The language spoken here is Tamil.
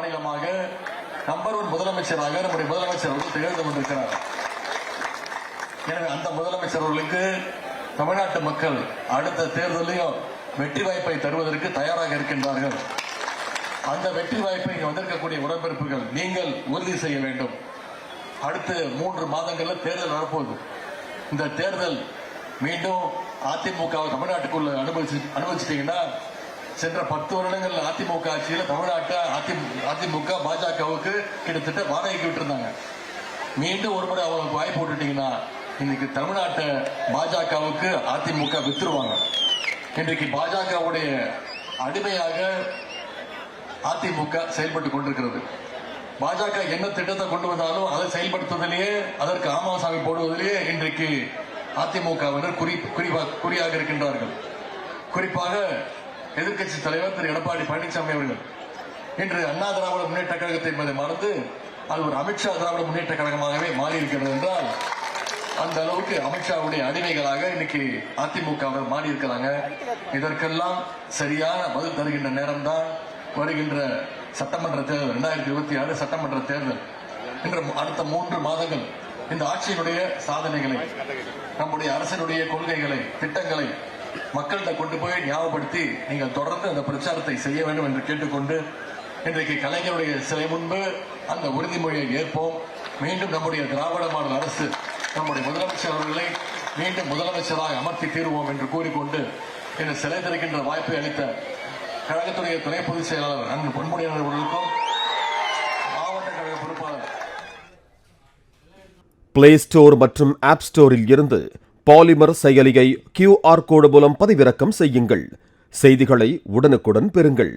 மாநிலமாக நம்பர் 1 முதலமைச்சராக நம்முடைய முதலமைச்சர் அவர்கள் திகழ்ந்து கொண்டிருக்கிறார். எனவே அந்த முதலமைச்சர் அவர்களுக்கு தமிழ்நாட்டு மக்கள் அடுத்த தேர்தலையும் வெற்றி வாய்ப்பை தருவதற்கு தயாராக இருக்கின்றார்கள். அந்த வெற்றி வாய்ப்பை இங்கு வந்திருக்கக்கூடிய உடன்பிறப்புகள் நீங்கள் உறுதி செய்ய வேண்டும். அடுத்த 3 மாதங்கள்ல தேர்தல் வரப்போகுது. இந்த தேர்தல் மீண்டும் அதிமுக தமிழ்நாட்டுக்குள்ள அனுபவிச்சிட்டீங்கன்னா, சென்ற 10 வருடங்கள் அதிமுக ஆட்சியில் தமிழ்நாட்டை அதிமுக பாஜகவுக்கு கிட்டத்தட்ட வாடகைக்கு விட்டுருந்தாங்க. மீண்டும் ஒரு முறை அவங்களுக்கு வாய்ப்பு விட்டுட்டீங்கன்னா இன்னைக்கு தமிழ்நாட்டை பாஜகவுக்கு அதிமுக வித்துருவாங்க. இன்றைக்கு பாஜகவுடைய அடிமையாக அதிமுக செயல்பட்டு கொண்டிருக்கிறது. பாஜக என்ன திட்டத்தை கொண்டு வந்தாலும் அதை செயல்படுத்துவதிலேயே, அதற்கு ஆமாசாமி போடுவதிலேயே இன்றைக்கு அதிமுகவினர் குறியாக இருக்கின்றார்கள். குறிப்பாக எதிர்க்கட்சி தலைவர் திரு எடப்பாடி பழனிசாமி அவர்கள் இன்று அண்ணா திராவிட முன்னேற்ற கழகத்தை என்பதை மறந்து அது ஒரு அமித்ஷா திராவிட முன்னேற்ற கழகமாகவே மாறி இருக்கிறது என்றால், அந்த அளவுக்கு அமித்ஷாவுடைய அடிமைகளாக இன்னைக்கு அதிமுகவினர் மாறி இருக்கிறாங்க. இதற்கெல்லாம் சரியான பதில் தருகின்ற நேரம் தான் வருகின்ற சட்டமன்ற தேர்தல், 2026 சட்டமன்ற தேர்தல். இன்று அடுத்த 3 மாதங்கள் இந்த ஆட்சியினுடைய சாதனைகளை, நம்முடைய அரசினுடைய கொள்கைகளை, திட்டங்களை மக்கள்கிட்ட கொண்டு போய் ஞாபகப்படுத்தி நீங்கள் தொடர்ந்து அந்த பிரச்சாரத்தை செய்ய வேண்டும் என்று கேட்டுக்கொண்டு, இன்றைக்கு கலைஞருடைய சிலை முன்பு அந்த உறுதிமொழியை ஏற்போம். மீண்டும் நம்முடைய திராவிட மாடல் அரசு நம்முடைய முதலமைச்சர் அவர்களை மீண்டும் முதலமைச்சராக அமர்த்தி தீர்வோம் என்று கூறிக்கொண்டு இந்த சிலை திறக்கின்ற வாய்ப்பை அளித்த கழகத்துடைய துணை பொதுச் செயலாளர் அன்பு பொன்முடியன் அவர்களுக்கும், மாவட்ட கழக பொறுப்பாளர். பிளே ஸ்டோர் மற்றும் ஆப் ஸ்டோரில் இருந்து பாலிமர் செயலியை QR கோடு மூலம் பதிவிறக்கம் செய்யுங்கள். செய்திகளை உடனுக்குடன் பெறுங்கள்.